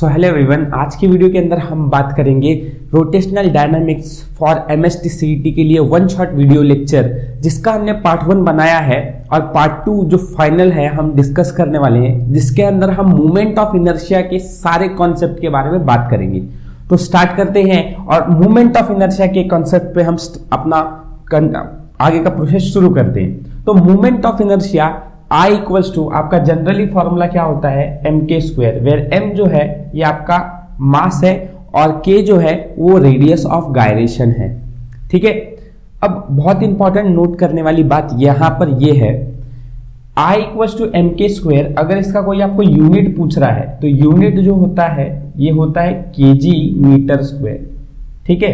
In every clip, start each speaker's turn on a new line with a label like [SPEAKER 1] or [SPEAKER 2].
[SPEAKER 1] So hello everyone, आज की video के अंदर हम बात करेंगे rotational dynamics for MST CET के लिए वन शॉट वीडियो लेक्चर, जिसका हमने पार्ट 1 बनाया है और पार्ट 2 जो फाइनल है हम डिस्कस करने वाले हैं, जिसके अंदर हम मूवमेंट ऑफ इनर्शिया के सारे कॉन्सेप्ट के बारे में बात करेंगे। तो स्टार्ट करते हैं और मूवमेंट ऑफ इनर्शिया के कॉन्सेप्ट पे हम अपना आगे का प्रोसेस शुरू करते हैं। तो movement of inertia I equals to आपका जनरली फॉर्मूला क्या होता है, m k square, where M जो है ये आपका मास है और के जो है वो रेडियस ऑफ गायरेशन है। ठीक है, अब बहुत इंपॉर्टेंट नोट करने वाली बात यहां पर ये है, I equals to M k square, अगर इसका कोई आपको यूनिट पूछ रहा है तो यूनिट जो होता है ये होता है केजी मीटर स्क्वायर। ठीक है,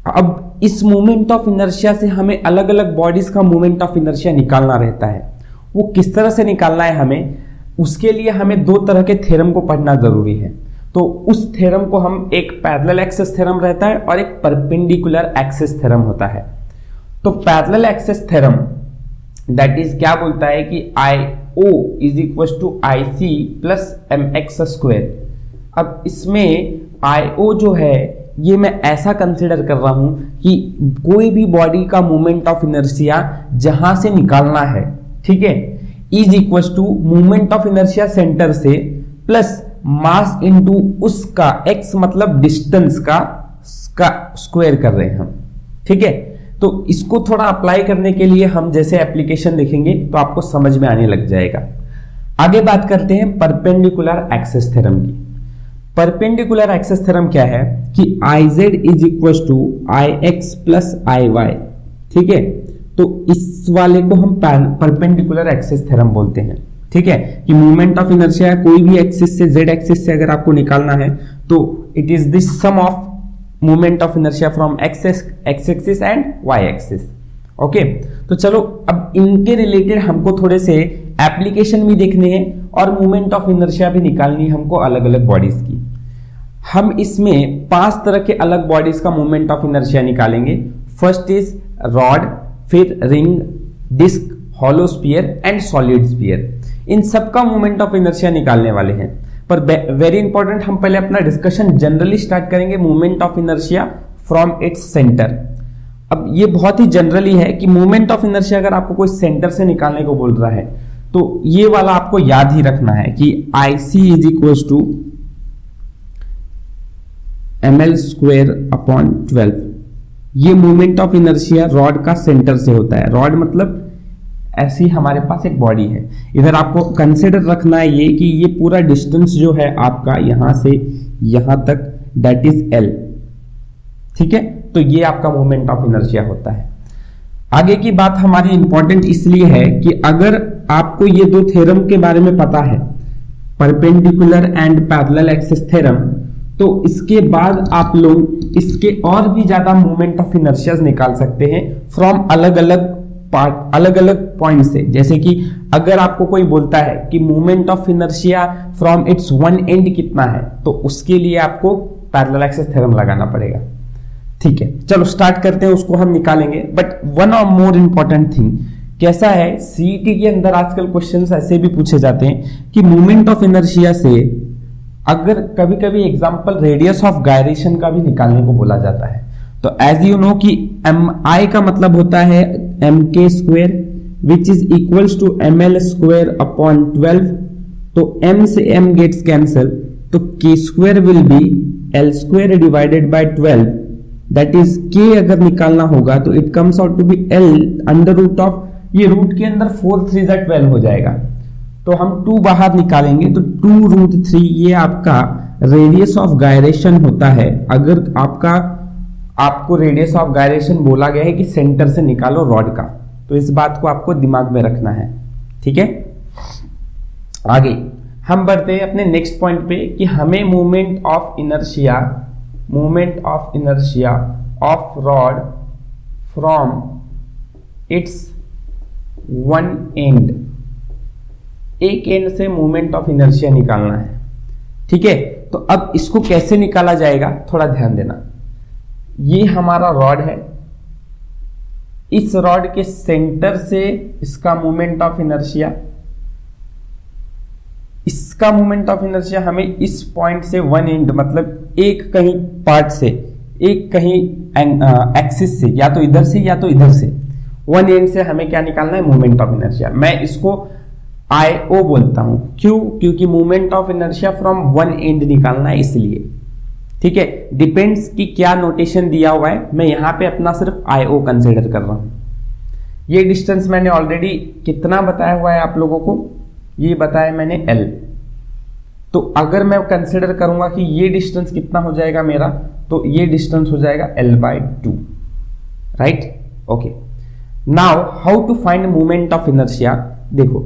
[SPEAKER 1] अब इस मूवमेंट ऑफ इनर्शिया से हमें अलग अलग बॉडीज का मूवमेंट ऑफ इनर्शिया निकालना रहता है। वो किस तरह से निकालना है हमें, उसके लिए हमें दो तरह के थ्योरम को पढ़ना जरूरी है। तो उस थ्योरम को हम एक पैरेलल एक्सिस थ्योरम रहता है और एक परपेंडिकुलर एक्सिस थ्योरम होता है। तो parallel axis theorem that is क्या बोलता है कि I O is equal to I c plus m x square. अब इसमें I O जो है ये मैं ऐसा कंसिडर कर रहा हूं कि कोई भी बॉडी का मूवमेंट ऑफ इनर्शिया जहां से निकालना है, ठीक है, is equal to movement of inertia centre से प्लस मास इनटू उसका एक्स मतलब डिस्टेंस का स्क्वायर कर रहे हैं हम। ठीक है, तो इसको थोड़ा अप्लाई करने के लिए हम जैसे एप्लीकेशन देखेंगे तो आपको समझ में आने लग जाएगा। आगे बात करते हैं परपेंडिकुलर एक्सिस थ्योरम की। परपेंडिकुलर एक्सिस थ्योरम क्या है कि I z is equal to I x plus I y. ठीक है, तो इस वाले को हम परपेंडिकुलर एक्सिस थ्योरम बोलते हैं। ठीक है, कि मूवमेंट ऑफ इनर्शिया कोई भी एक्सिस से, जेड एक्सिस से अगर आपको निकालना है तो it is the sum of movement of inertia from x axis and y axis. Okay, तो चलो अब इनके रिलेटेड हमको थोड़े से एप्लीकेशन भी देखने हैं और मूवमेंट ऑफ इनर्शिया भी निकालनी है हमको अलग अलग बॉडीज की। हम इसमें 5 तरह के अलग बॉडीज का मूवमेंट ऑफ इनर्शिया निकालेंगे। फर्स्ट इज रॉड, फिर ring, disc, hollow sphere and solid sphere. इन सबका मूवमेंट ऑफ इनर्शिया निकालने वाले हैं, पर वेरी इंपॉर्टेंट हम पहले अपना डिस्कशन जनरली स्टार्ट करेंगे movement of inertia from its centre. अब ये बहुत ही जनरली है कि मूवमेंट ऑफ इनर्शिया अगर आपको कोई सेंटर से निकालने को बोल रहा है तो ये वाला आपको याद ही रखना है कि I C is equal to M L square upon 12। ये मूवमेंट ऑफ इनर्शिया रॉड का सेंटर से होता है। रॉड मतलब ऐसी हमारे पास एक बॉडी है, इधर आपको कंसिडर रखना है ये कि ये पूरा डिस्टेंस जो है आपका यहां से यहां तक दैट इज एल। ठीक है, तो ये आपका मूवमेंट ऑफ इनर्शिया होता है। आगे की बात हमारी इंपॉर्टेंट इसलिए है कि अगर आपको ये दो थ्योरम के बारे में पता है, perpendicular and parallel axis theorem, तो इसके बाद आप लोग इसके और भी ज्यादा मूवमेंट ऑफ इनर्शिया निकाल सकते हैं फ्रॉम अलग अलग पार्ट, अलग अलग पॉइंट से। जैसे कि अगर आपको कोई बोलता है कि movement of inertia from its one and कितना है, तो उसके लिए आपको पैरेलल एक्सिस थ्योरम लगाना पड़ेगा। ठीक है, चलो स्टार्ट करते हैं, उसको हम निकालेंगे। बट वन और मोर इंपॉर्टेंट थिंग कैसा है, सीईटी के अंदर आजकल क्वेश्चंस ऐसे भी पूछे जाते हैं कि मूवमेंट ऑफ इनर्शिया से अगर कभी कभी एग्जांपल रेडियस ऑफ गायरेशन का भी निकालने को बोला जाता है। तो एज यू नो कि एम आई का मतलब होता है m k square which is equals to M l square upon 12। तो एम से एम गेट्स कैंसल, तो k square will be l square divided by 12, that is k अगर निकालना होगा तो it comes out to be l under root of, ये root के अंदर 4 3 12 हो जाएगा, तो हम 2 बाहर निकालेंगे तो 2 रूट 3 ये आपका रेडियस ऑफ गायरेशन होता है। अगर आपको रेडियस ऑफ गायरेशन बोला गया है कि सेंटर से निकालो रॉड का, तो इस बात को आपको दिमाग में रखना है। ठीक है, आगे हम बढ़ते हैं अपने नेक्स्ट पॉइंट पे कि हमें movement of inertia of rod from its one and, एक एंड से मूवमेंट ऑफ इनर्शिया निकालना है। ठीक है, तो अब इसको कैसे निकाला जाएगा थोड़ा ध्यान देना। ये हमारा रॉड है, इस रॉड के सेंटर से इसका मूवमेंट ऑफ इनर्शिया इसका मोमेंट ऑफ इनर्शिया हमें इस पॉइंट से वन एंड मतलब एक कहीं पार्ट से, एक कहीं एक्सिस से, या तो इधर से या तो इधर से, वन एंड से हमें क्या निकालना है, मोमेंट ऑफ इनर्शिया। मैं इसको IO बोलता हूं, क्यों? क्योंकि moment of inertia from one and निकालना है इसलिए। ठीक है, डिपेंड्स की क्या नोटेशन दिया हुआ है, मैं यहां पे अपना सिर्फ IO कंसिडर कर रहा हूं। ये डिस्टेंस मैंने ऑलरेडी कितना बताया हुआ है आप लोगों को, ये बताया मैंने L। तो अगर मैं कंसिडर करूंगा कि ये डिस्टेंस कितना हो जाएगा मेरा, तो ये डिस्टेंस हो जाएगा L/2, right? Okay, now how to find moment of inertia. देखो,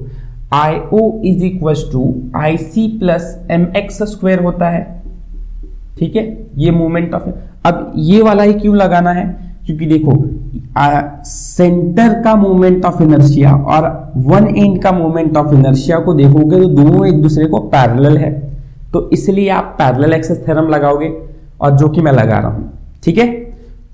[SPEAKER 1] IO is equal to IC plus mx square होता है। ठीक है, ये मोमेंट ऑफ, अब ये वाला ही क्यों लगाना है, क्योंकि देखो सेंटर का मोमेंट ऑफ इनर्शिया और वन एंड का मोमेंट ऑफ इनर्शिया को देखोगे तो दोनों एक दूसरे को पैरेलल है, तो इसलिए आप पैरेलल एक्सेस थ्योरम लगाओगे, और जो कि मैं लगा रहा हूं। ठीक है,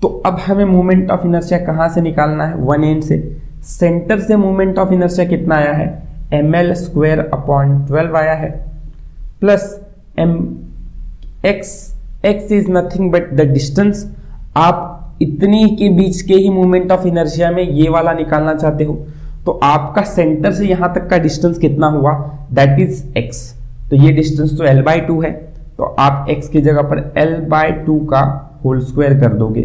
[SPEAKER 1] तो अब हमें मोमेंट ऑफ इनर्शिया कहां से निकालना है, वन एंड से। सेंटर से मोमेंट ऑफ इनर्शिया कितना आया है, ml² आया है, plus x is nothing but the distance. आप इतनी के बीच के ही मोमेंट ऑफ इनर्शिया में ये वाला निकालना चाहते हो, तो आपका सेंटर से यहां तक का डिस्टेंस कितना हुआ, दैट इज x। तो ये डिस्टेंस तो L/2 है, तो आप x की जगह पर L/2 का होल स्क्वायर कर दोगे।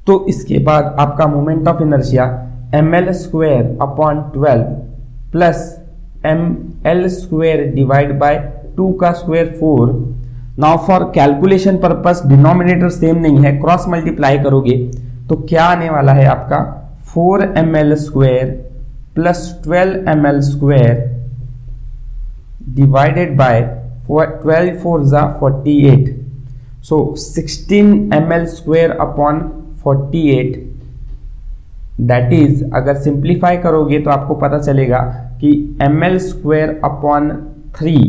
[SPEAKER 1] तो इसके बाद आपका moment of inertia ml² plus ml² divide by 2 का square 4। Now for calculation purpose denominator same नहीं है, क्रॉस मल्टीप्लाई करोगे तो क्या आने वाला है आपका 4ml² plus 12ml² divided by 12 4 जा 48, सो 16ml² अपॉन 48। दैट इज, अगर सिंप्लीफाई करोगे तो आपको पता चलेगा कि ml² अपॉन 3,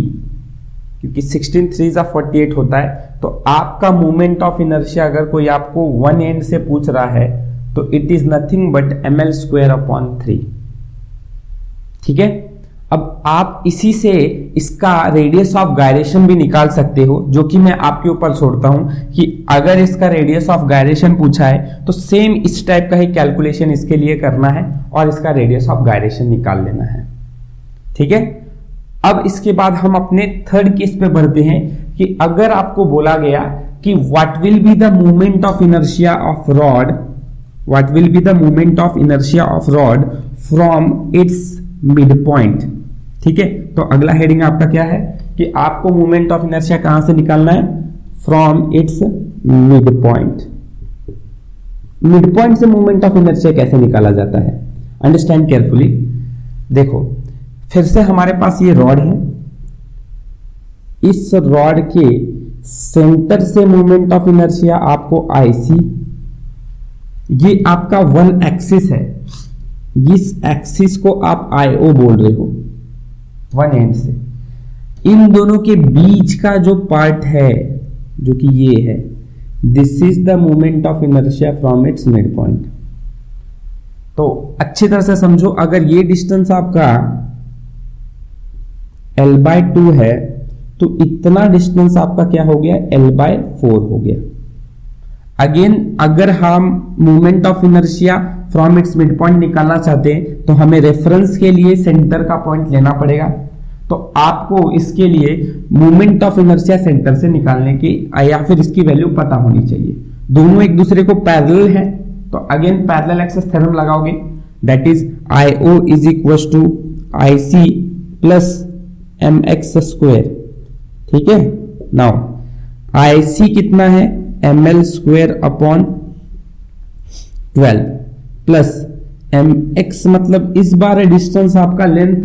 [SPEAKER 1] क्योंकि 16 3 जा 48 होता है। तो आपका मोमेंट ऑफ इनर्शिया अगर कोई आपको वन एंड से पूछ रहा है तो it is nothing but ml² upon 3। ठीक है, अब आप इसी से इसका रेडियस ऑफ गायरेशन भी निकाल सकते हो, जो कि मैं आपके ऊपर छोड़ता हूं कि अगर इसका रेडियस ऑफ गायरेशन पूछा है तो सेम इस टाइप का ही कैलकुलेशन इसके लिए करना है और इसका रेडियस ऑफ गायरेशन निकाल लेना है। ठीक है, अब इसके बाद हम अपने थर्ड केस पे बढ़ते हैं कि अगर आपको बोला गया कि what will be the moment of inertia of rod, what will be the moment of inertia of rod from its mid point. ठीक है, तो अगला हेडिंग आपका क्या है कि आपको मोमेंट ऑफ इनर्शिया कहां से निकालना है, from its mid point. Mid point से मोमेंट ऑफ इनर्शिया कैसे निकाला जाता है, अंडरस्टैंड केयरफुली। देखो, फिर से हमारे पास ये रॉड है, इस रॉड के सेंटर से मोमेंट ऑफ इनर्शिया आपको IC, ये आपका वन एक्सिस है, इस एक्सिस को आप IO बोल रहे हो वन एंड से। इन दोनों के बीच का जो पार्ट है जो कि ये है, this is the moment of inertia from its mid point. तो अच्छी तरह से समझो, अगर ये डिस्टेंस आपका L/2 है तो इतना डिस्टेंस आपका क्या हो गया, L/4 हो गया। अगेन, अगर हम moment of inertia from its mid point निकालना चाहते हैं तो हमें रेफरेंस के लिए सेंटर का पॉइंट लेना पड़ेगा। तो आपको इसके लिए मोमेंट ऑफ इनर्शिया सेंटर से निकालने की या फिर इसकी वैल्यू पता होनी चाहिए। दोनों एक दूसरे को पैरेलल है, तो अगेन पैरेलल एक्सेस थ्योरम लगाओगे, that is IO is equal to IC plus mx²। ठीक है, नाउ IC कितना है, ml² अपॉन 12 प्लस mx, मतलब इस बार डिस्टेंस आपका लेंथ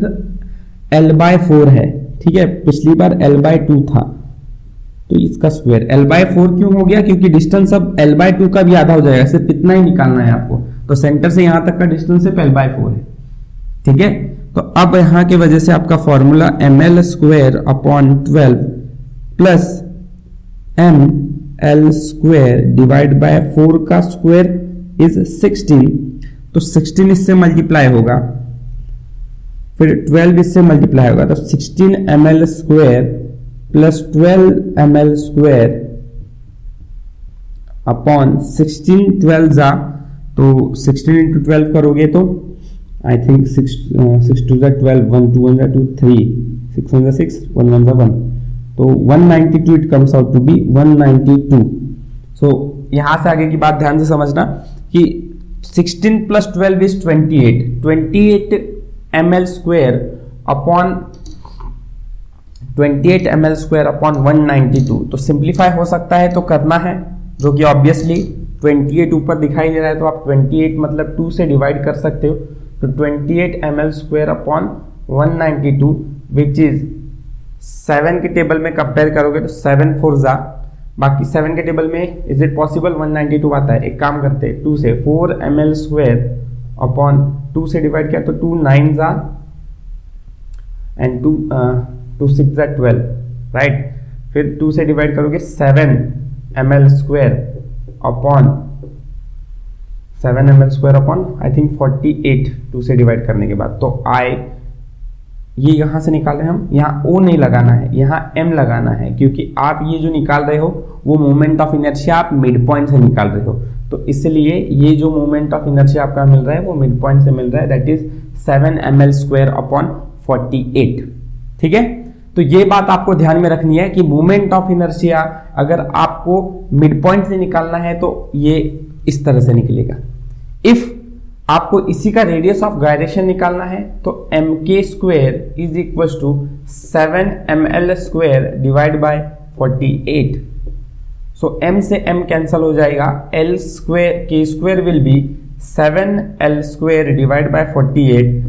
[SPEAKER 1] L/4 है। ठीक है, पिछली बार L/2 था तो इसका स्क्वायर। L/4 क्यों हो गया, क्योंकि डिस्टेंस अब L/2 का भी आधा हो जाएगा, सिर्फ इतना ही निकालना है आपको। तो सेंटर से यहां तक का डिस्टेंस सिर्फ L/4 है। ठीक है, तो अब यहां की वजह से आपका formula ml² upon 12 plus ml² divide by 4 का स्क्वायर इज 16। तो 16 इससे मल्टीप्लाई होगा फिर 12 इससे मल्टीप्लाई होगा तो 16 ml square plus 12 ml square upon 16 12 जा तो 16 इंटू 12 करोगे तो आई थिंक 6 2 12 1 2 1 2 3 6 1 6 1 1 1 तो 192 it comes out to be 192। So यहां से आगे की बात ध्यान से समझना कि 16 plus 12 is 28 ml square upon 28 ml square upon 192। तो सिंप्लीफाई हो सकता है तो करना है, जो कि ऑब्वियसली 28 ऊपर दिखाई दे रहा है तो आप 28 मतलब 2 से डिवाइड कर सकते हो। तो 28 ml square upon 192 which is 7 के टेबल में कंपेयर करोगे तो 7 4 जा, बाकी 7 के टेबल में इज इट पॉसिबल 192 आता है। एक काम करते हैं 2 से 4 ml स्क्वायर अपॉन 2 से डिवाइड किया तो 2 9 जा एंड 2 6 जा 12 राइट। फिर 2 से डिवाइड करोगे 7 ml square upon 7 ml square upon I think 48 2 से डिवाइड करने के बाद। तो आई ये यहां से निकाल रहे हैं हम, यहाँ O नहीं लगाना है, यहाँ M लगाना है, क्योंकि आप ये जो निकाल रहे हो वो मोमेंट ऑफ इनर्शिया आप मिड पॉइंट से निकाल रहे हो। तो इसलिए ये जो मोमेंट ऑफ इनर्शिया आपका मिल रहा है वो मिड पॉइंट से मिल रहा है, that is 7 ml square upon 48। ठीक है, तो ये बात आपको ध्यान में रखनी है कि मोमेंट ऑफ इनर्शिया अगर आपको मिड पॉइंट से निकालना है तो ये इस तरह से निकलेगा। इफ आपको इसी का रेडियस ऑफ गायरेशन निकालना है तो mk square is equal to 7 ml square divide by 48। So m से m कैंसल हो जाएगा, l square k square will be 7l square divide by 48।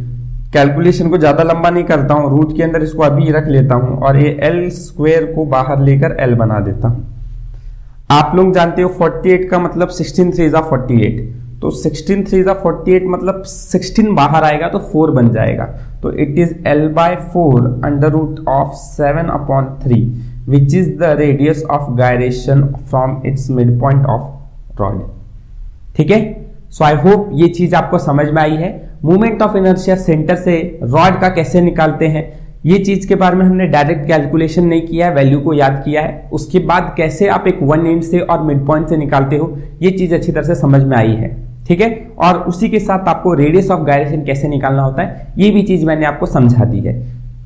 [SPEAKER 1] Calculation को ज्यादा लंबा नहीं करता हूं, रूट के अंदर इसको अभी रख लेता हूं और ये l स्क्वायर को बाहर लेकर l बना देता हूं। आप लोग जानते हो 48 का मतलब 16 3 जा 48, तो 16 3 जा 48 मतलब 16 बाहर आएगा तो 4 बन जाएगा। तो it is l by 4 under root of 7 upon 3 which is the radius of gyration from its midpoint of rod. ठीक है, सो आई होप ये चीज आपको समझ में आई है। मोमेंट ऑफ इनर्शिया सेंटर से रॉड का कैसे निकालते हैं ये चीज के बारे में हमने डायरेक्ट कैलकुलेशन नहीं किया है, वैल्यू को याद किया है। उसके बाद कैसे आप एक वन एंड से और मिड पॉइंट से निकालते हो ये चीज अच्छी तरह से समझ में आई है। ठीक है, और उसी के साथ आपको रेडियस ऑफ गायरेशन कैसे निकालना होता है ये भी चीज मैंने आपको समझा दी है।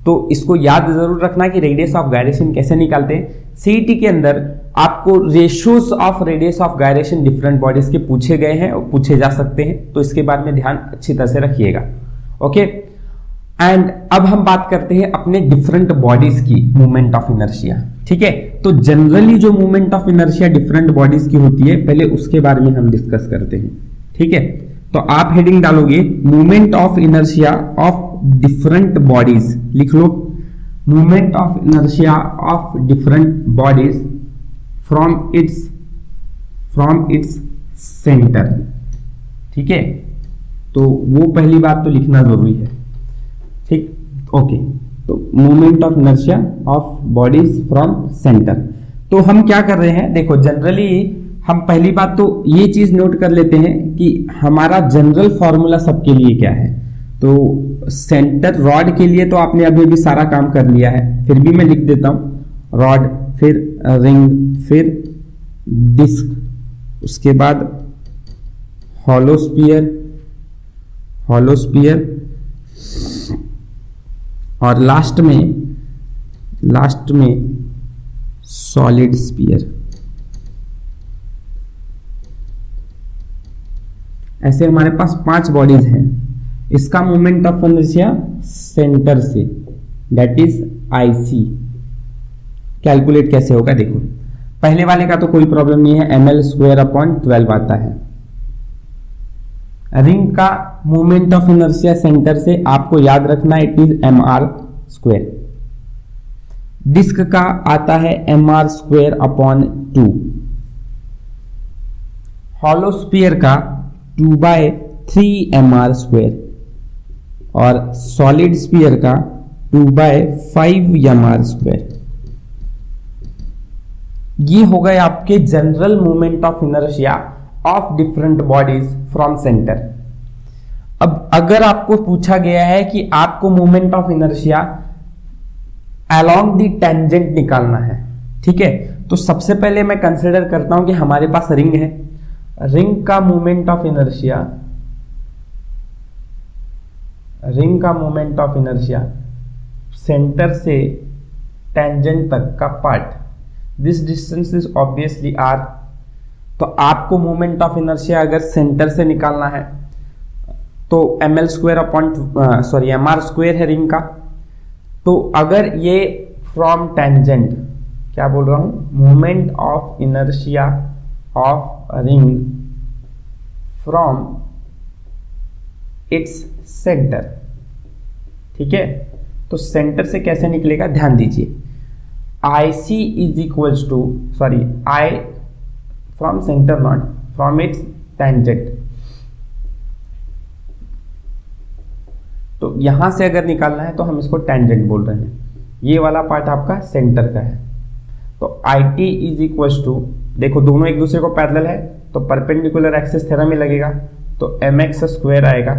[SPEAKER 1] तो इसको याद जरूर रखना कि रेडियस ऑफ गायरेशन कैसे निकालते हैं। सीईटी के अंदर आपको ratios of radius of gyration different bodies के पूछे गए हैं और पूछे जा सकते हैं, तो इसके बारे में ध्यान अच्छी तरह से रखिएगा। ओके, एंड अब हम बात करते हैं अपने डिफरेंट बॉडीज की मूवमेंट ऑफ इनर्शिया। ठीक है, तो जनरली जो movement of inertia different bodies की होती है पहले उसके बारे में हम डिस्कस करते हैं। ठीक है, तो आप हेडिंग डालोगे movement of inertia of different bodies, लिख लो movement of inertia of different bodies from its centre. ठीक है, तो वो पहली बात तो लिखना जरूरी है। ठीक, ओके, तो movement of inertia of bodies from centre. तो हम क्या कर रहे हैं, देखो जनरली हम पहली बात तो ये चीज नोट कर लेते हैं कि हमारा जनरल फॉर्मूला सबके लिए क्या है। तो सेंटर रॉड के लिए तो आपने अभी अभी सारा काम कर लिया है, फिर भी मैं लिख देता हूं रॉड, फिर रिंग, फिर डिस्क, उसके बाद हॉलो स्फीयर और लास्ट में सॉलिड स्फीयर। ऐसे हमारे पास 5 बॉडीज हैं। इसका moment of inertia centre say that is IC calculate कैसे होगा देखो। पहले वाले का तो कोई प्रॉब्लम नहीं है, ml स्क्वायर अपॉन 12 आता है। रिंग का मोमेंट ऑफ इनर्शिया सेंटर से आपको याद रखना it is mr square. Disc का आता है mr square upon 2। Hollow sphere का 2/3 mr स्क्वायर और सॉलिड स्फीयर का 2/5 mr स्क्वायर। ये हो गए आपके general moment of inertia of different bodies from centre. अब अगर आपको पूछा गया है कि आपको moment of inertia along the tangent निकालना है, ठीक है, तो सबसे पहले मैं कंसिडर करता हूं कि हमारे पास रिंग है, रिंग का मोमेंट ऑफ इनर्शिया सेंटर से टेंजेंट तक का part, this distance is obviously r। तो आपको मोमेंट ऑफ इनर्शिया अगर सेंटर से निकालना है तो ml square upon mr square है रिंग का। तो अगर ये फ्रॉम टेंजेंट, क्या बोल रहा हूं, moment of inertia of ring from its centre, ठीक है, तो सेंटर से कैसे निकलेगा ध्यान दीजिए, IC is equals to I from centre not from its tangent. तो यहां से अगर निकालना है तो हम इसको टेंजेंट बोल रहे हैं, ये वाला पार्ट आपका सेंटर का है। तो IT इज इक्वल्स टू, देखो दोनों एक दूसरे को पैरेलल है तो परपेंडिकुलर एक्सिस थ्योरम ही लगेगा, तो mx स्क्वायर आएगा,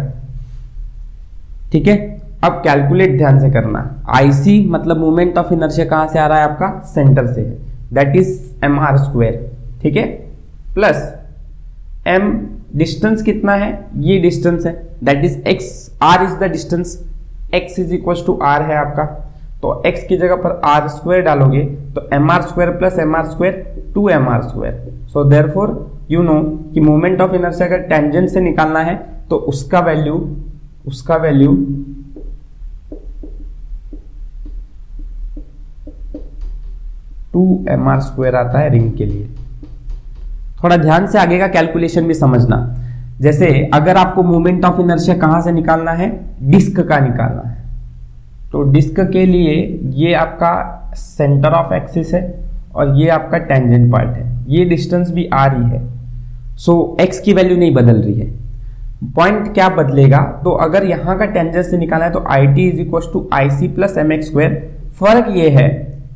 [SPEAKER 1] ठीक है। अब कैलकुलेट ध्यान से करना, IC मतलब मोमेंट ऑफ इनर्शिया कहां से आ रहा है आपका, सेंटर से है, दैट इज mr स्क्वायर, ठीक है, प्लस m डिस्टेंस कितना है, ये डिस्टेंस है, that is x, r is the distance, x is equal to r है आपका, तो x की जगह पर r स्क्वायर डालोगे तो mr square plus mr square 2mr square. So therefore you know कि मोमेंट ऑफ इनर्शिया अगर टेंजेंट से निकालना है तो उसका वैल्यू 2mr स्क्वायर आता है रिंग के लिए। थोड़ा ध्यान से आगे का कैलकुलेशन भी समझना, जैसे अगर आपको मोमेंट ऑफ इनर्शिया कहां से निकालना है, डिस्क का निकालना है, तो डिस्क के लिए ये आपका सेंटर ऑफ एक्सिस है और ये आपका टेंजेंट पार्ट है, ये डिस्टेंस भी r ही है, सो x की वैल्यू नहीं बदल रही है। पॉइंट क्या बदलेगा, तो अगर यहां का टेंजेंट से निकालना है तो IT is equal to IC plus mx square. फर्क ये है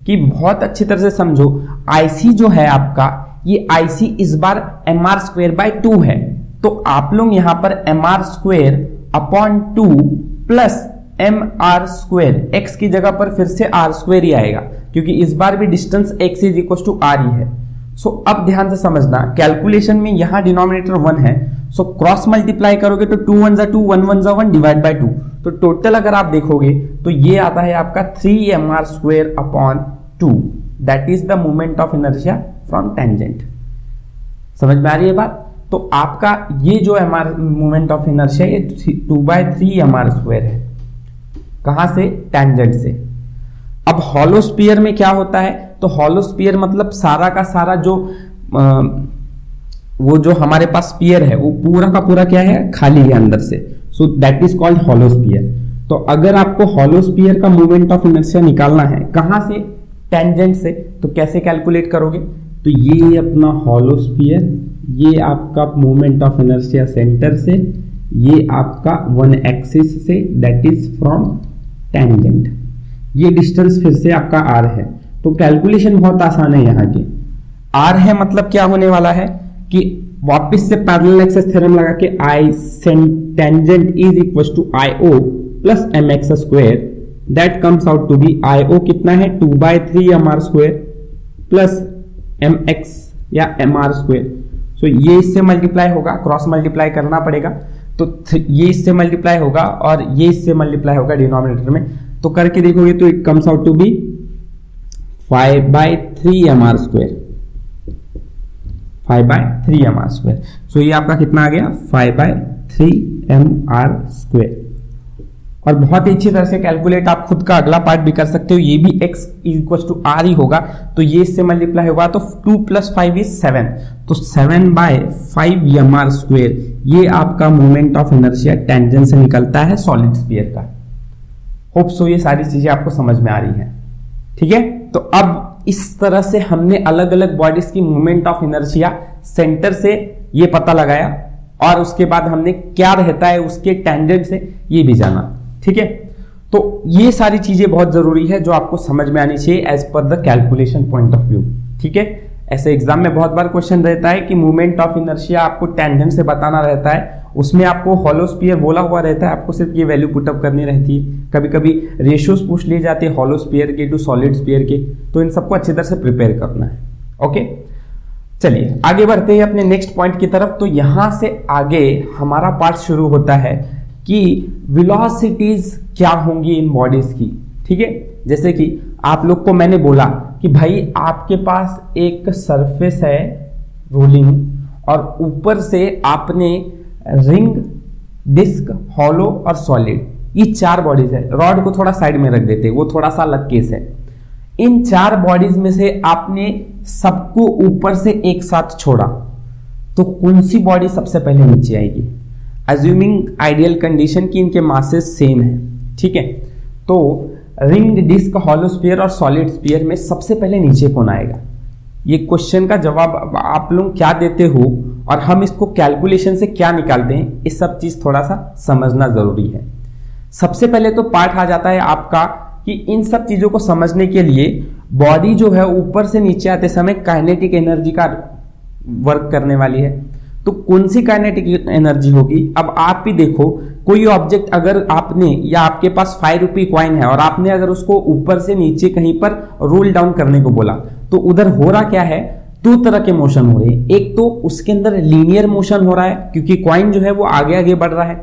[SPEAKER 1] कि बहुत अच्छी तरह से समझो, IC जो है आपका, ये IC इस बार mr स्क्वायर बाय 2 है, तो आप लोग यहां पर mr square upon 2 plus mr square, x की जगह पर फिर से r स्क्वायर ही आएगा क्योंकि इस बार भी distance x is equal to r ही है। सो अब ध्यान से समझना, कैलकुलेशन में यहां डिनोमिनेटर 1 है, सो क्रॉस मल्टीप्लाई करोगे तो 2 1 2 1 1 1 डिवाइड बाय 2, तो टोटल अगर आप देखोगे तो ये आता है आपका 3mr square upon 2, that is the moment of inertia from tangent. समझ में आ रही है बात? तो आपका ये जो मोमेंट ऑफ इनर्शिया ये 2/3mr स्क्वायर है, कहां से, टेंजेंट से। अब हॉलो स्फीयर में क्या होता है, तो हॉलो स्फीयर मतलब सारा का सारा जो वो जो हमारे पास स्फीयर है वो पूरा का पूरा क्या है, खाली है अंदर से, so that is called hollow sphere. तो अगर आपको हॉलो स्फीयर का मोमेंट ऑफ इनर्शिया निकालना है कहां से, टेंजेंट से, तो कैसे कैलकुलेट करोगे, तो ये अपना हॉलो स्फीयर, ये आपका मोमेंट ऑफ इनर्शिया सेंटर से, ये आपका वन एक्सिस से, दैट इज फ्रॉम टेंजेंट, ये डिस्टेंस फिर से आपका r है। तो कैलकुलेशन बहुत आसान है यहाँ की, r है मतलब क्या होने वाला है कि वापस से पैरेलल एक्सिस थ्योरम लगा के I tangent is equal to IO plus mx square, that comes out to be IO कितना है 2/3mr स्क्वायर प्लस mx या mr स्क्वायर। सो ये इससे मल्टीप्लाई होगा, क्रॉस मल्टीप्लाई करना पड़ेगा, तो ये इससे मल्टीप्लाई होगा और ये इससे मल्टीप्लाई होगा डिनोमिनेटर में, तो करके देखोगे तो it comes out to be 5/3mr square, 5/3mr square. So ये आपका कितना आ गया, 5/3mr स्क्वायर। और बहुत ही अच्छी तरह से कैलकुलेट आप खुद का अगला पार्ट भी कर सकते हो, ये भी x इक्वल टू r ही होगा, तो ये इससे मल्टीप्लाई होगा तो 2 + 5 = 7, तो 7/5mr स्क्वायर ये आपका मोमेंट ऑफ इनर्शिया टेंजेंट से निकलता है सॉलिड स्फीयर का। होप सो ये सारी चीजें आपको समझ में आ रही हैं, ठीक है। तो अब इस तरह से हमने अलग अलग बॉडीज की मोमेंट ऑफ इनर्शिया सेंटर से ये पता लगाया और उसके बाद हमने क्या रहता है उसके टेंजेंट से ये भी जाना, ठीक है। तो ये सारी चीजें बहुत जरूरी है जो आपको समझ में आनी चाहिए as per the calculation point of view, ठीक है। ऐसे एग्जाम में बहुत बार क्वेश्चन रहता है कि मोमेंट ऑफ इनर्शिया आपको टेंजेंट से बताना रहता है उसमें आपको हॉलो स्फीयर बोला हुआ रहता है, आपको सिर्फ ये वैल्यू पुटअप करनी रहती है। कभी कभी रेशियोज पूछ लिए जाते हैं हॉलो स्फीयर के टू सॉलिड स्फीयर के, तो इन सबको अच्छी तरह से प्रिपेयर करना है। ओके, चलिए आगे बढ़ते हैं अपने नेक्स्ट पॉइंट की तरफ। तो यहां से आगे हमारा पार्ट शुरू होता है कि वेलोसिटीज क्या होंगी इन बॉडीज की। ठीक है, जैसे कि आप लोग को मैंने बोला कि भाई आपके पास एक सरफेस है रोलिंग, और ऊपर से आपने रिंग, डिस्क, हॉलो और सॉलिड, ये 4 बॉडीज है। रॉड को थोड़ा साइड में रख देते हैं, वो थोड़ा सा अलग केस है। इन 4 बॉडीज में से आपने सबको ऊपर से एक साथ छोड़ा, तो कौन सी बॉडी सबसे पहले नीचे आएगी? अज्यूमिंग आइडियल कंडीशन की इनके मासेस सेम है। ठीक है, तो रिंग, डिस्क, हॉलो स्फीयर और सॉलिड स्फीयर में सबसे पहले नीचे कौन आएगा? ये क्वेश्चन का जवाब आप लोग क्या देते हो और हम इसको कैलकुलेशन से क्या निकालते हैं, इस सब चीज थोड़ा सा समझना जरूरी है। सबसे पहले तो पार्ट आ जाता है आपका कि इन सब चीजों को समझने के लिए बॉडी जो है ऊपर से नीचे आते समय काइनेटिक एनर्जी का वर्क करने वाली है। तो कौन सी काइनेटिक एनर्जी होगी? अब आप भी देखो, कोई ऑब्जेक्ट अगर आपने, या आपके पास 5 रुपये कॉइन है और आपने अगर उसको ऊपर से नीचे कहीं पर रोल डाउन करने को बोला, तो उधर हो रहा क्या है? 2 तरह के मोशन हो रहे हैं। एक तो उसके अंदर लीनियर मोशन हो रहा है क्योंकि कॉइन जो है वो आगे आगे बढ़ रहा है,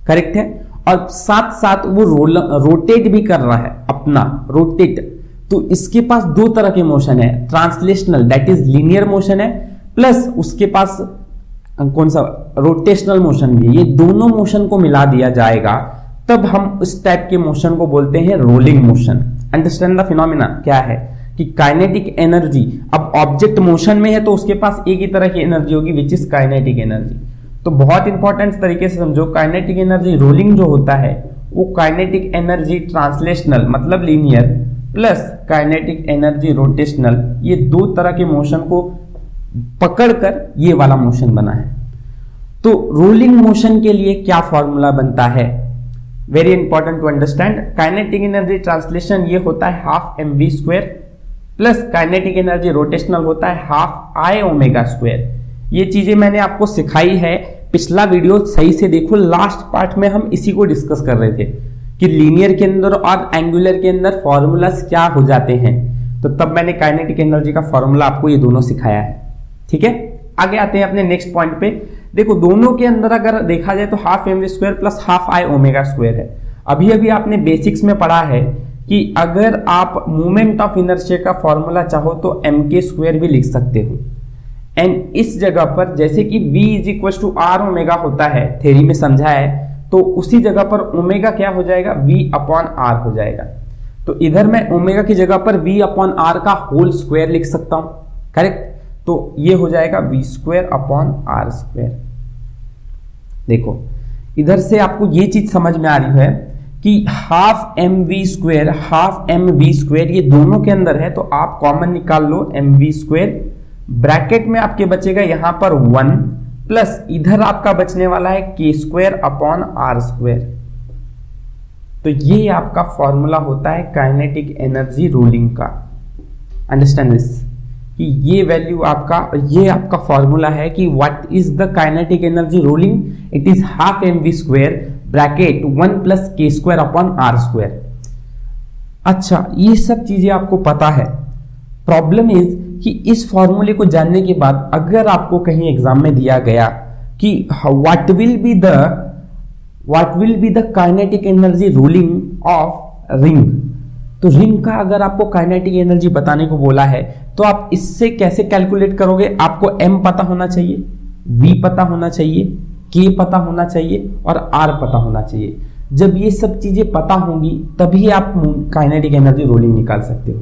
[SPEAKER 1] करेक्ट है, और साथ साथ वो रोटेट भी कर रहा है, अपना रोटेट। तो इसके पास 2 तरह के मोशन है, translational that is linear motion है, प्लस उसके पास कौन सा रोटेशनल मोशन भी। ये दोनों मोशन को मिला दिया जाएगा तब हम इस टाइप के मोशन को बोलते हैं rolling motion. Understand the phenomena क्या है कि काइनेटिक एनर्जी, अब ऑब्जेक्ट मोशन में है तो उसके पास एक ही तरह की एनर्जी होगी विच इज काइनेटिक एनर्जी। तो बहुत इंपॉर्टेंट तरीके से समझो, काइनेटिक एनर्जी रोलिंग जो होता है वो काइनेटिक एनर्जी ट्रांसलेशनल मतलब linear plus kinetic energy rotational, ये 2 तरह के मोशन को पकड़कर ये वाला मोशन बना है। तो रोलिंग मोशन के लिए क्या फॉर्मूला बनता है? Very important to understand. Kinetic energy translation ये होता है ½ प्लस काइनेटिक एनर्जी रोटेशनल होता है ½ ये चीजें मैंने आपको सिखाई है, पिछला वीडियो सही से देखो, लास्ट पार्ट में हम इसी को डिस्कस कर रहे थे कि लीनियर के अंदर और एंगुलर के अंदर फॉर्मूलाज क्या हो जाते हैं। तो तब मैंने काइनेटिक एनर्जी का फॉर्मूला आपको ये दोनों सिखाया है। ठीक है, आगे आते हैं अपने नेक्स्ट पॉइंट पे। देखो दोनों के अंदर अगर देखा जाए तो ½ प्लस ½ है। अभी अभी आपने बेसिक्स में पढ़ा है कि अगर आप मोमेंट ऑफ इनर्शिया का फॉर्मूला चाहो तो mk² भी लिख सकते हो। एंड इस जगह पर जैसे कि v = r होता है, थ्योरी में समझा है, तो उसी जगह पर ओमेगा क्या हो जाएगा? v/r हो जाएगा। तो इधर मैं ओमेगा की जगह पर v/r का होल स्क्वायर लिख सकता हूं, करेक्ट। तो ये हो जाएगा v²/r²। देखो इधर से आपको ये चीज समझ में आ रही है कि ½ ये दोनों के अंदर है, तो आप कॉमन निकाल लो mv², ब्रैकेट में आपके बचेगा यहां पर 1 प्लस इधर आपका बचने वाला है k²/r²। तो ये आपका फॉर्मूला होता है काइनेटिक एनर्जी रोलिंग का। अंडरस्टैंड दिस कि ये वैल्यू आपका, ये आपका फॉर्मूला है कि what is the kinetic energy rolling, it is ½ bracket 1 plus k²/r²। अच्छा, ये सब चीजें आपको पता है। प्रॉब्लम इज कि इस फॉर्मूले को जानने के बाद अगर आपको कहीं एग्जाम में दिया गया कि what will be the kinetic energy rolling of ring, तो रिंग का अगर आपको काइनेटिक एनर्जी बताने को बोला है तो आप इससे कैसे कैलकुलेट करोगे? आपको m पता होना चाहिए, v पता होना चाहिए, k पता होना चाहिए और r पता होना चाहिए। जब ये सब चीजें पता होंगी तभी आप काइनेटिक एनर्जी रोलिंग निकाल सकते हो।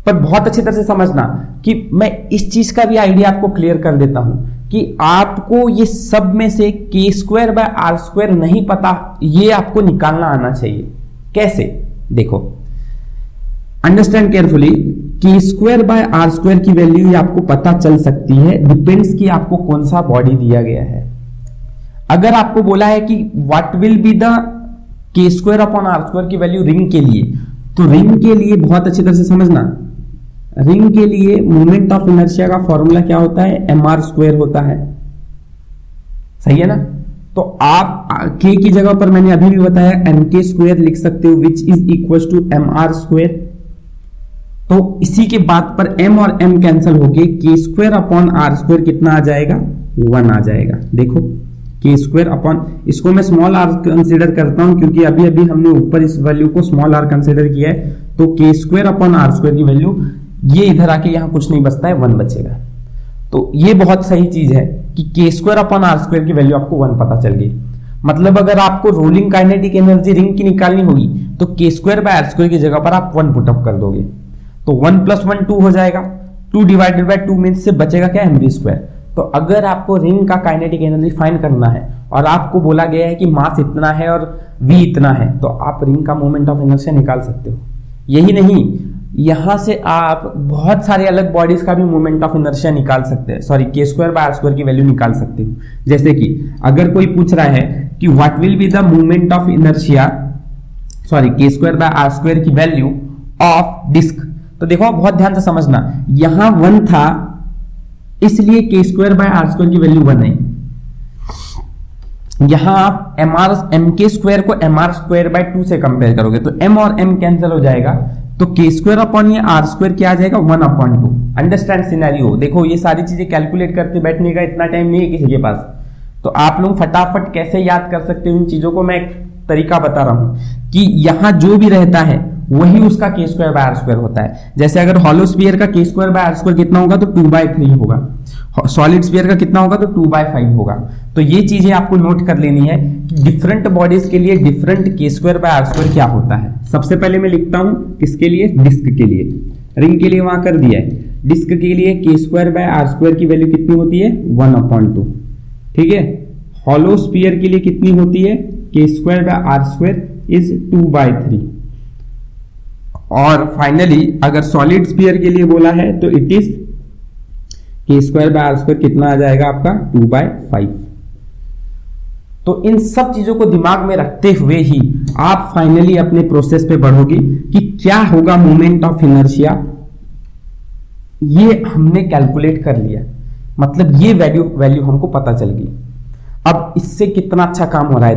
[SPEAKER 1] पर बहुत अच्छी तरह से समझना कि मैं इस चीज का भी आइडिया आपको क्लियर कर देता हूं कि आपको ये सब में से k²/r² नहीं पता, ये आपको निकालना आना चाहिए। कैसे? देखो, अंडरस्टैंड केयरफुली, k²/r² की वैल्यू आपको पता चल सकती है, डिपेंड्स कि आपको कौन सा बॉडी दिया गया है। अगर आपको बोला है कि what will be the k²/r² की वैल्यू रिंग के लिए, तो रिंग के लिए बहुत अच्छी तरह से समझना, रिंग के लिए मोमेंट ऑफ इनर्शिया का फॉर्मूला क्या होता है? mr² होता है, सही है ना। तो आप k की जगह पर मैंने अभी भी बताया mk स्क्वायर लिख सकते हो which is equal to mr square. तो इसी के बाद पर m और m कैंसिल होके k square upon r square कितना आ जाएगा 1 आ जाएगा। देखो k स्क्वायर अपॉन, इसको मैं स्मॉल r कंसीडर करता हूं क्योंकि अभी अभी हमने ऊपर इस वैल्यू को स्मॉल r कंसीडर किया है। तो k square upon r square की वैल्यू ये इधर आके यहां कुछ नहीं बचता है 1 बचेगा। तो ये बहुत सही चीज है कि k square upon r square की वैल्यू आपको 1 पता चल गई। मतलब अगर आपको रोलिंग काइनेटिक एनर्जी रिंग की निकालनी होगी तो k square by r square की जगह पर आप 1 पुटअप कर दोगे तो 1 + 1 2 हो जाएगा। 2 डिवाइडेड बाय 2 मींस से बचेगा क्या mv स्क्वायर। तो अगर आपको रिंग का काइनेटिक एनर्जी फाइंड करना है और आपको बोला गया है कि मास इतना है और v इतना है तो आप रिंग का मोमेंट ऑफ इनर्शिया निकाल सकते हो। यही नहीं, यहां से आप बहुत सारे अलग बॉडीज का भी मोमेंट ऑफ इनर्शिया निकाल सकते हैं, sorry k square by r square की वैल्यू निकाल सकते हो। जैसे कि अगर कोई पूछ रहा है कि what will be the moment of inertia, sorry k square by r square की वैल्यू ऑफ डिस्क, तो देखो बहुत ध्यान से समझना, यहां 1 था इसलिए k square by r square की वैल्यू 1 है। यहां आप mk स्क्वायर को mr स्क्वायर बाय 2 से कंपेयर करोगे तो m और m कैंसिल हो जाएगा तो k स्क्वायर अपॉन ये r स्क्वायर क्या आ जाएगा 1/2। Understand scenario. देखो ये सारी चीजें कैलकुलेट करते बैठने का इतना टाइम नहीं है किसी के पास, तो आप लोग फटाफट कैसे याद कर सकते हो इन चीजों को मैं एक तरीका बता रहा हूं कि यहां जो भी रहता है वही उसका k square by r square होता है। जैसे अगर हॉलो स्फीयर का k square by r square कितना होगा तो 2/3 होगा, सॉलिड स्फीयर का कितना होगा तो 2/5 होगा। तो ये चीजें आपको नोट कर लेनी है कि डिफरेंट बॉडीज के लिए different k square by r square क्या होता है। सबसे पहले मैं लिखता हूं किसके लिए, डिस्क के लिए, रिंग के लिए वहां कर दिया है, डिस्क के लिए k square by r square की वैल्यू कितनी होती है 1/2, ठीक है। हॉलो स्फीयर के लिए कितनी होती है k square by r square is 2/3। और फाइनली अगर सॉलिड स्फीयर के लिए बोला है तो it is k square by r square कितना आ जाएगा आपका 2/5। तो इन सब चीजों को दिमाग में रखते हुए ही आप फाइनली अपने प्रोसेस पे बढ़ोगे कि क्या होगा मोमेंट ऑफ इनर्शिया। ये हमने कैलकुलेट कर लिया, मतलब ये वैल्यू हमको पता चल गई। अब इससे कितना अच्छा काम हो रहा है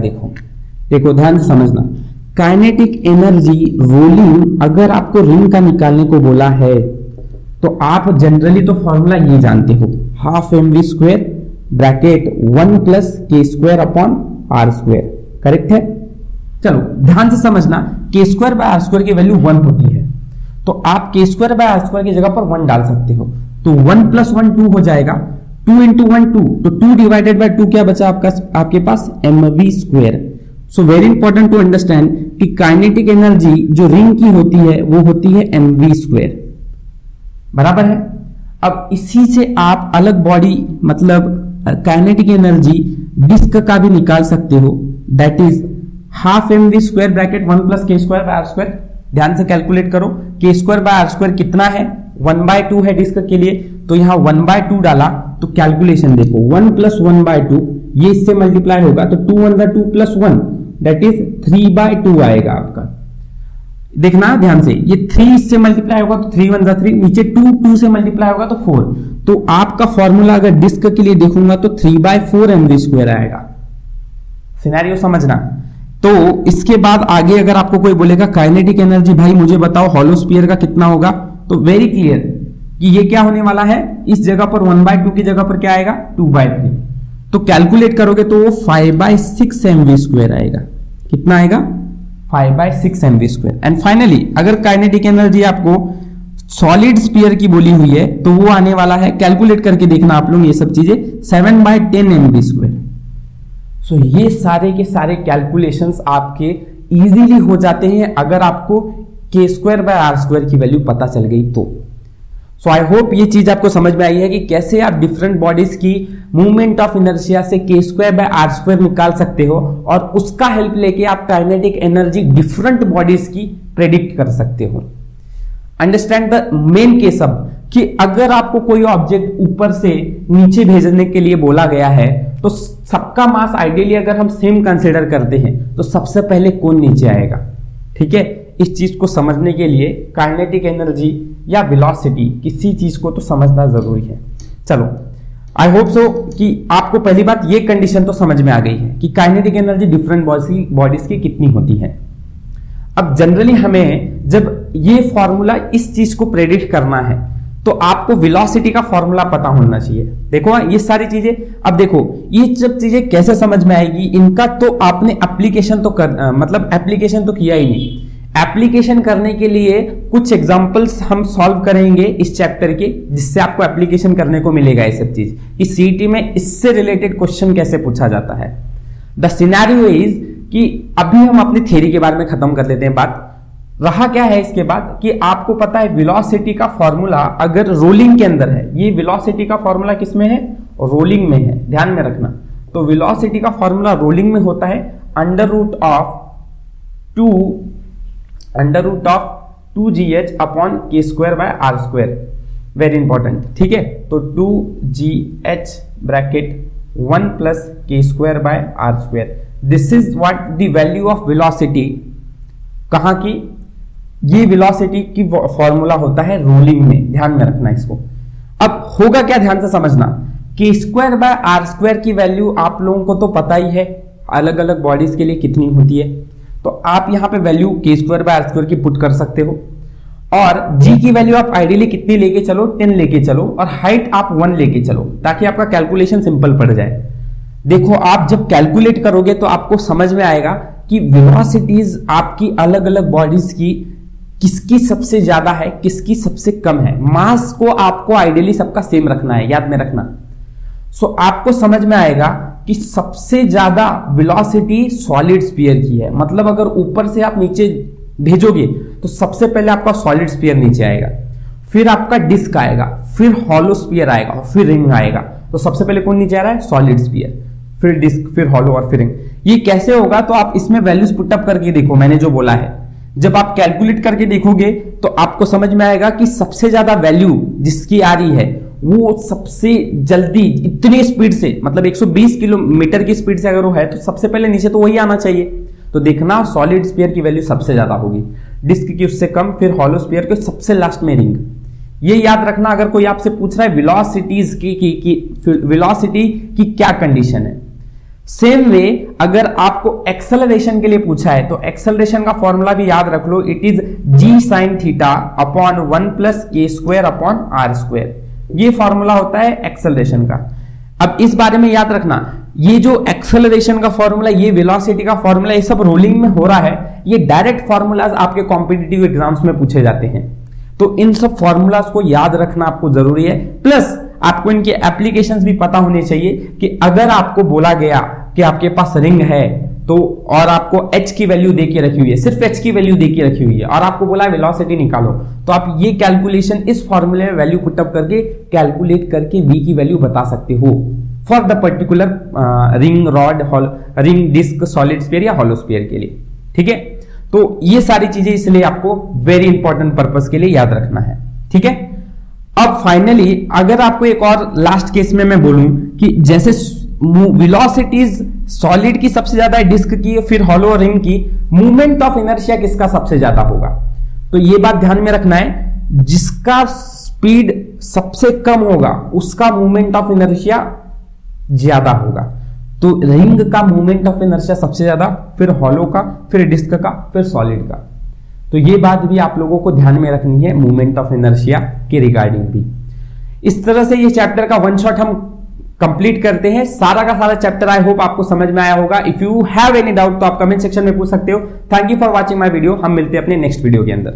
[SPEAKER 1] देखो ध्यान से समझना। काइनेटिक एनर्जी रोलिंग अगर आपको रिंग का निकालने को बोला है तो आप जनरली तो फॉर्मूला ये जानते हो, half mv square bracket 1 + k square upon r square, correct है। चलो ध्यान से समझना, k square by r square की वैल्यू 1 होती है तो आप k square by r square की जगह पर 1 डाल सकते हो तो 1 + 1 2 हो जाएगा, 2 × 1 2, तो 2 डिवाइडेड बाय 2 क्या बचा आपके पास mv square. So very important to understand कि काइनेटिक एनर्जी जो रिंग की होती है वो होती है mv स्क्वायर, बराबर है। अब इसी से आप अलग बॉडी मतलब काइनेटिक एनर्जी डिस्क का भी निकाल सकते हो, that is half mv square bracket 1 + k square by r square. ध्यान से कैलकुलेट करो, k square by r square कितना है 1/2 है डिस्क के लिए, तो यहां 1/2 डाला तो कैलकुलेशन देखो 1 + 1/2 ये इससे मल्टीप्लाई होगा तो 2 × 2 + 1 दैट इज 3/2 आएगा आपका। देखना ध्यान से, ये 3 इससे मल्टीप्लाई होगा तो 3 × 1 = 3, नीचे 2 से मल्टीप्लाई होगा तो 4, तो आपका फॉर्मूला अगर डिस्क के लिए देखूंगा तो 3/4 mv स्क्वायर आएगा। सिनेरियो समझना। तो इसके बाद आगे अगर आपको कोई बोलेगा काइनेटिक एनर्जी भाई मुझे बताओ हॉलो स्फीयर का कितना होगा, तो वेरी क्लियर कि ये क्या होने वाला है, इस जगह पर 1/2 की जगह पर क्या आएगा 2/3, तो कैलकुलेट करोगे तो वो 5/6 mv स्क्वायर आएगा। कितना आएगा 5/6 mv स्क्वायर। एंड फाइनली अगर काइनेटिक एनर्जी आपको सॉलिड स्फीयर की बोली हुई है तो वो आने वाला है, कैलकुलेट करके देखना आप लोग ये सब चीजें 7/10 mv स्क्वायर। सो ये सारे के सारे कैलकुलेशंस आपके इजीली हो जाते हैं अगर आपको k square by r square की वैल्यू पता चल गई तो। सो आई होप ये चीज आपको समझ में आई है कि कैसे आप डिफरेंट बॉडीज की मूवमेंट ऑफ इनर्शिया से k square by r square निकाल सकते हो और उसका हेल्प लेके आप काइनेटिक एनर्जी डिफरेंट बॉडीज की प्रेडिक्ट कर सकते हो। अंडरस्टैंड द मेन केस अब कि अगर आपको कोई ऑब्जेक्ट ऊपर से नीचे भेजने के लिए बोला गया है तो सबका मास आइडियली अगर हम सेम कंसीडर करते हैं तो सबसे पहले कौन नीचे आएगा, ठीक है। इस चीज को समझने के लिए काइनेटिक एनर्जी या वेलोसिटी किसी चीज को तो समझना जरूरी है। चलो आई होप सो कि आपको पहली बात ये कंडीशन तो समझ में आ गई है कि काइनेटिक एनर्जी डिफरेंट बॉडीज की कितनी होती है। अब जनरली हमें जब ये फॉर्मूला इस चीज को प्रेडिक्ट करना है तो आपको वेलोसिटी का फॉर्मूला पता होना चाहिए। देखो ये सारी चीजें, अब देखो ये सब चीजें कैसे समझ में आएगी, इनका तो आपने एप्लीकेशन तो मतलब एप्लीकेशन तो किया ही नहीं। एप्लीकेशन करने के लिए कुछ एग्जांपल्स हम सॉल्व करेंगे इस चैप्टर के, जिससे आपको एप्लीकेशन करने को मिलेगा ये सब चीज कि सीईटी में इससे रिलेटेड क्वेश्चन कैसे पूछा जाता है। द सिनेरियो इज कि अभी हम अपनी थ्योरी के बारे में खत्म कर लेते हैं बात। रहा क्या है इसके बाद कि आपको पता है वेलोसिटी का फॉर्मूला अगर रोलिंग के अंदर है, ये वेलोसिटी का फॉर्मूला किसमें है, रोलिंग में है, ध्यान में रखना। तो वेलोसिटी का फॉर्मूला रोलिंग में होता है under root of 2gh upon k square by r square, very important, ठीक है। तो 2gh bracket 1 plus k square by r square, this is what the value of velocity, कहां की, ये वेलोसिटी की फॉर्मूला होता है रोलिंग में, ध्यान में रखना इसको। अब होगा क्या, ध्यान से समझना, के स्क्वायर बाय आर स्क्वायर की वैल्यू आप लोगों को तो पता ही है अलग अलग बॉडीज के लिए कितनी होती है। तो आप यहां पे वैल्यू के स्क्वायर बाय आर स्क्वायर की पुट कर सकते हो, और जी की वैल्यू आप आइडियली कितनी लेके चलो, 10 लेके चलो, और हाइट आप 1 लेके चलो, ताकि आपका कैलकुलेशन सिंपल पड़ जाए। देखो आप जब कैलकुलेट करोगे तो आपको समझ में आएगा कि वेलोसिटीज आपकी अलग अलग बॉडीज की किसकी सबसे ज्यादा है, किसकी सबसे कम है। मास को आपको आइडियली सबका सेम रखना है, याद में रखना। सो आपको समझ में आएगा कि सबसे ज्यादा वेलोसिटी सॉलिड स्फीयर की है, मतलब अगर ऊपर से आप नीचे भेजोगे तो सबसे पहले आपका सॉलिड स्फीयर नीचे आएगा, फिर आपका डिस्क आएगा, फिर हॉलो स्फीयर आएगा, और फिर रिंग आएगा। तो सबसे पहले कौन नीचे आ रहा है, सॉलिड स्फीयर, फिर डिस्क, फिर हॉलो और फिर रिंग। ये कैसे होगा, तो आप इसमें वैल्यूज पुटअप करके देखो, मैंने जो बोला है जब आप कैलकुलेट करके देखोगे तो आपको समझ में आएगा कि सबसे ज्यादा वैल्यू जिसकी आ रही है वो सबसे जल्दी इतनी स्पीड से, मतलब 120 किलोमीटर की स्पीड से अगर वो है तो सबसे पहले नीचे तो वही आना चाहिए। तो देखना सॉलिड स्फीयर की वैल्यू सबसे ज्यादा होगी, डिस्क की उससे कम, फिर हॉलो स्फीयर के सबसे लास्ट में रिंग। ये याद रखना, अगर कोई आपसे पूछ रहा है वेलोसिटीज की वेलोसिटी की क्या कंडीशन है। सेम वे अगर आपको एक्सेलरेशन के लिए पूछा है तो एक्सेलरेशन का फॉर्मूला भी याद रख लो, it is g sine theta upon 1 plus k square upon r square, ये फॉर्मूला होता है एक्सेलरेशन का। अब इस बारे में याद रखना, ये जो एक्सेलरेशन का फॉर्मूला, ये वेलोसिटी का फॉर्मूला, ये सब रोलिंग में हो रहा है, ये डायरेक्ट फॉर्मूलाज आपके कॉम्पिटिटिव एग्जाम्स में पूछे जाते हैं। तो इन सब फॉर्मूलाज को याद रखना आपको जरूरी है, प्लस आपको इनके एप्लीकेशंस भी पता होने चाहिए कि अगर आपको बोला गया कि आपके पास रिंग है तो, और आपको h की वैल्यू दे के रखी हुई है, सिर्फ h की वैल्यू दे के रखी हुई है, और आपको बोला है वेलोसिटी निकालो, तो आप ये कैलकुलेशन इस फॉर्मूले में वैल्यू पुटअप करके कैलकुलेट करके v की वैल्यू बता सकते हो for the particular ring, rod, ring, disc, solid sphere या हॉलो स्फीयर के लिए, ठीक है। तो ये सारी चीजें इसलिए आपको वेरी इंपॉर्टेंट पर्पस के लिए याद रखना है, ठीक है। अब फाइनली अगर आपको एक और लास्ट केस में मैं बोलूं कि जैसे वेलोसिटीज सॉलिड की सबसे ज्यादा है, डिस्क की, फिर हॉलो रिंग की, मूवमेंट ऑफ इनर्शिया किसका सबसे ज्यादा होगा, तो ये बात ध्यान में रखना है, जिसका स्पीड सबसे कम होगा उसका मूवमेंट ऑफ इनर्शिया ज्यादा होगा। तो रिंग का मूवमेंट ऑफ इनर्शिया सबसे ज्यादा, फिर हॉलो का, फिर डिस्क का, फिर सॉलिड का। तो ये बात भी आप लोगों को ध्यान में रखनी है मूवमेंट ऑफ इनर्शिया के रिगार्डिंग भी। इस तरह से ये चैप्टर का वन शॉट हम कंप्लीट करते हैं, सारा का सारा चैप्टर। आई होप आपको समझ में आया होगा। If you have any doubt तो आप कमेंट सेक्शन में पूछ सकते हो। Thank you for watching my video. हम मिलते हैं अपने नेक्स्ट वीडियो के अंदर।